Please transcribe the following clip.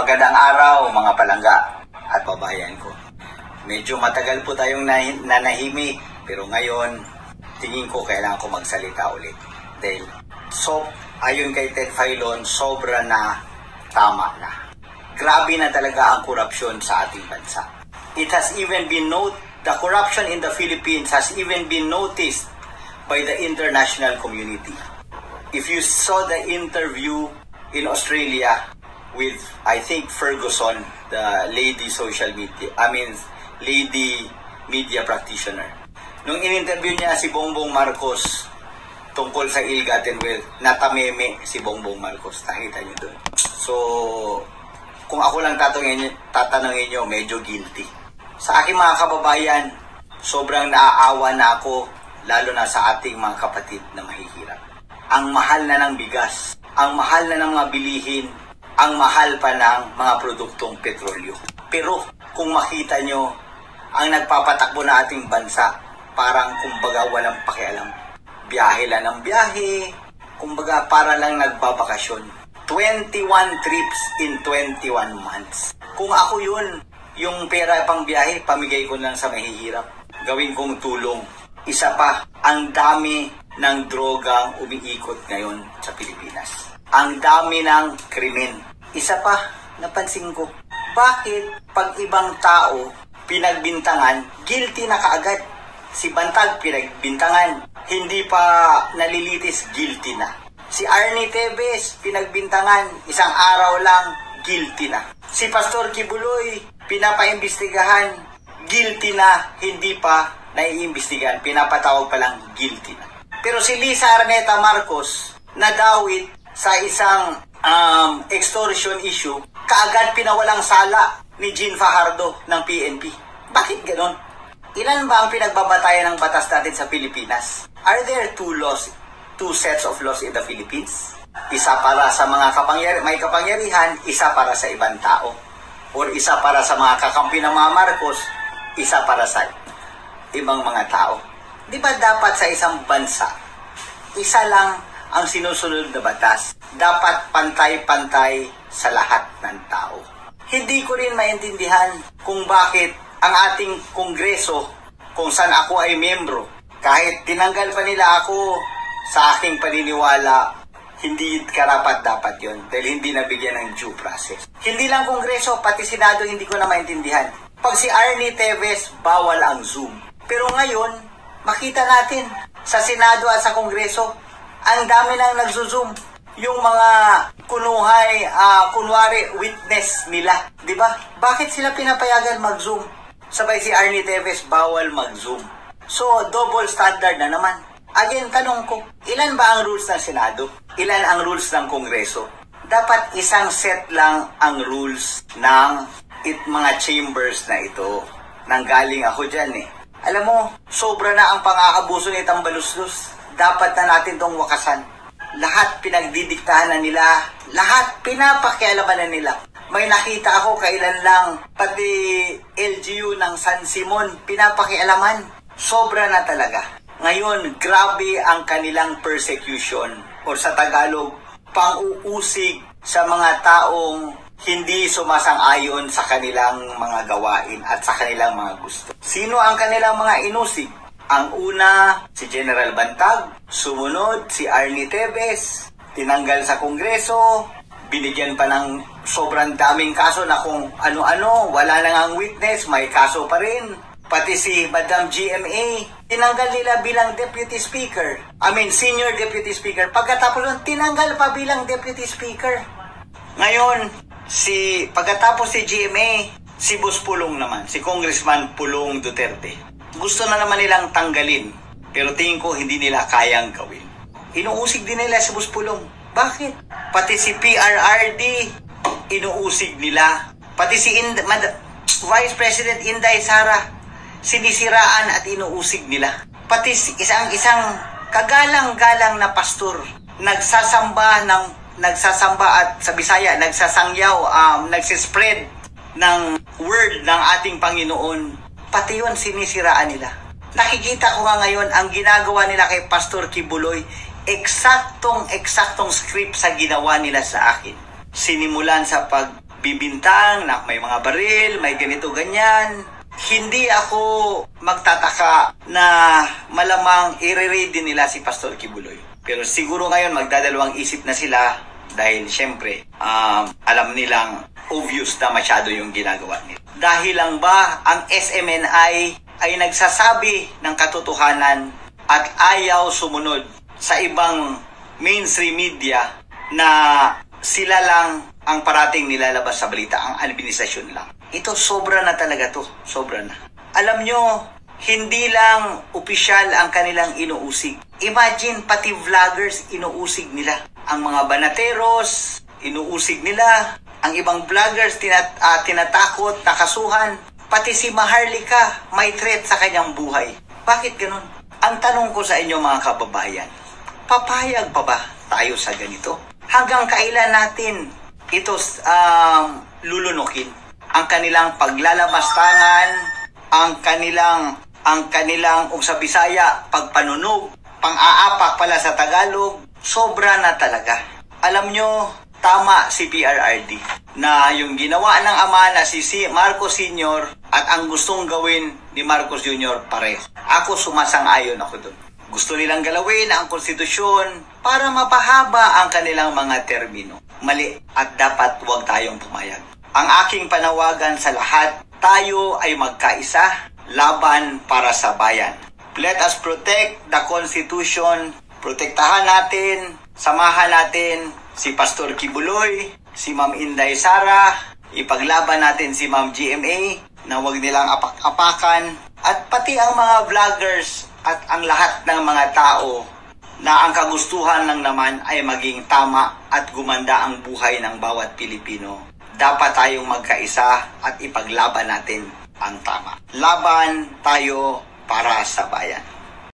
Magandang araw mga palangga at babayan ko. Medyo matagal po tayong nanahimik, pero ngayon tingin ko kailangan ko magsalita ulit. Dahil ayon kay Ted Filon, sobra na, tama na. Grabe na talaga ang korupsyon sa ating bansa. It has even been the corruption in the Philippines has even been noticed by the international community. If you saw the interview in Australia with, I think, Ferguson, the lady media practitioner. Nung in-interview niya si Bongbong Marcos tungkol sa ill-gotten wealth, natameme si Bongbong Marcos. Nakita niyo doon. So, kung ako lang tatanungin niyo, medyo guilty. Sa aking mga kababayan, sobrang naaawa na ako, lalo na sa ating mga kapatid na mahihirap. Ang mahal na ng bigas, ang mahal na ng mga bilihin, ang mahal pa ng mga produktong petrolyo. Pero kung makita nyo, ang nagpapatakbo na ating bansa, parang kumbaga walang pakialam. Biyahe lang ng biyahe, kumbaga para lang nagbabakasyon. 21 trips in 21 months. Kung ako yun, yung pera pang biyahe, pamigay ko lang sa mahihirap. Gawin kong tulong. Isa pa, ang dami ng drogang umiikot ngayon sa Pilipinas. Ang dami ng krimen. Isa pa, napansin ko, bakit pag ibang tao pinagbintangan, guilty na kaagad? Si Bantag pinagbintangan, hindi pa nalilitis, guilty na. Si Arnie Tevez pinagbintangan, isang araw lang, guilty na. Si Pastor Kibuloy pinapaimbestigahan, guilty na, hindi pa naiimbestigahan, pinapatawag pa lang, guilty na. Pero si Lisa Araneta Marcos, nadawit sa isang extortion issue, kaagad pinawalang sala ni Jean Fajardo ng PNP. Bakit ganon? Ilan ba ang pinagbabatayan ng batas natin sa Pilipinas? Are there two sets of laws in the Philippines? Isa para sa mga may kapangyarihan, isa para sa ibang tao. Or isa para sa mga kakampi ng mga Marcos, isa para sa ibang mga tao. Di ba dapat sa isang bansa, isa lang ang sinusunod na batas? Dapat pantay-pantay sa lahat ng tao. Hindi ko rin maintindihan kung bakit ang ating kongreso, kung saan ako ay miyembro, kahit tinanggal pa nila ako sa aking paniniwala, hindi karapat-dapat yon dahil hindi nabigyan ng due process. Hindi lang kongreso, pati senado hindi ko na maintindihan. Pag si Arnie Tevez, bawal ang Zoom. Pero ngayon, makita natin sa senado at sa kongreso, ang dami nang nagzo-Zoom. Yung mga kunwari witness nila, di ba? Bakit sila pinapayagan mag-Zoom? Sabay si Arnie Tevez, bawal mag-Zoom. So, double standard na naman. Again, tanong ko, ilan ba ang rules ng Senado? Ilan ang rules ng Kongreso? Dapat isang set lang ang rules ng mga chambers na ito. Nanggaling ako dyan eh. Alam mo, sobra na ang pang-aabuso ni Tambaluslos. Dapat na natin tong wakasan. Lahat pinagdidiktahan na nila. Lahat pinapakialaman na nila. May nakita ako kailan lang, pati LGU ng San Simon, pinapakialaman. Sobra na talaga. Ngayon, grabe ang kanilang persecution o sa Tagalog, pang-uusig sa mga taong hindi sumasang-ayon sa kanilang mga gawain at sa kanilang mga gusto. Sino ang kanilang mga inusig? Ang una, si General Bantag. Sumunod, si Arnie Tevez. Tinanggal sa Kongreso. Binigyan pa ng sobrang daming kaso na kung ano-ano. Wala na ngang witness, may kaso pa rin. Pati si Madam GMA, tinanggal nila bilang Deputy Speaker. Senior Deputy Speaker. Pagkatapos nun, tinanggal pa bilang Deputy Speaker. Ngayon, pagkatapos si GMA, si Boss Pulong naman, si Congressman Pulong Duterte. Gusto na naman nilang tanggalin, pero tingin ko hindi nila kayang gawin. Inuusig din nila si Boss Pulong. Bakit? Pati si PRRD, inuusig nila. Pati si Vice President Inday Sara, sinisiraan at inuusig nila. Pati isang kagalang-galang na pastor, nagsasamba at sa Bisaya, nagsasangyaw, nagsispread ng word ng ating Panginoon. Pati yun, sinisiraan nila. Nakikita ko nga ngayon, ang ginagawa nila kay Pastor Kibuloy, eksaktong script sa ginawa nila sa akin. Sinimulan sa bibintang na may mga baril, may ganito ganyan, hindi ako magtataka na malamang i-ready din nila si Pastor Kibuloy. Pero siguro ngayon magdadalawang isip na sila dahil syempre alam nilang obvious na masyado yung ginagawa nila. Dahil lang ba ang SMNI ay nagsasabi ng katotohanan at ayaw sumunod sa ibang mainstream media na sila lang ang parating nilalabas sa balita, ang administrasyon lang. Ito, sobra na talaga to. Sobra na. Alam nyo, hindi lang opisyal ang kanilang inuusig. Imagine, pati vloggers inuusig nila. Ang mga banateros, inuusig nila. Ang ibang vloggers, tinatakot, nakasuhan. Pati si Maharlika, may threat sa kanyang buhay. Bakit ganun? Ang tanong ko sa inyo mga kababayan, papayag pa ba tayo sa ganito? Hanggang kailan natin ito lulunukin? Ang kanilang paglalabastangan, ang kanilang sa Bisaya, pagpanunog, pang-aapak pala sa Tagalog, sobra na talaga. Alam nyo, tama si PRRD na yung ginawa ng ama na si Marcos Sr. at ang gustong gawin ni Marcos Jr. pareho. Ako sumasang-ayon ako doon. Gusto nilang galawin ang konstitusyon para mapahaba ang kanilang mga termino. Mali at dapat huwag tayong pumayag. Ang aking panawagan sa lahat, tayo ay magkaisa, laban para sa bayan. Let us protect the Constitution. Protektahan natin, samahan natin si Pastor Kibuloy, si Ma'am Inday Sara, ipaglaban natin si Ma'am GMA na huwag nilang apak-apakan, at pati ang mga vloggers at ang lahat ng mga tao na ang kagustuhan lang naman ay maging tama at gumanda ang buhay ng bawat Pilipino. Dapat tayong magkaisa at ipaglaban natin ang tama. Laban tayo para sa bayan.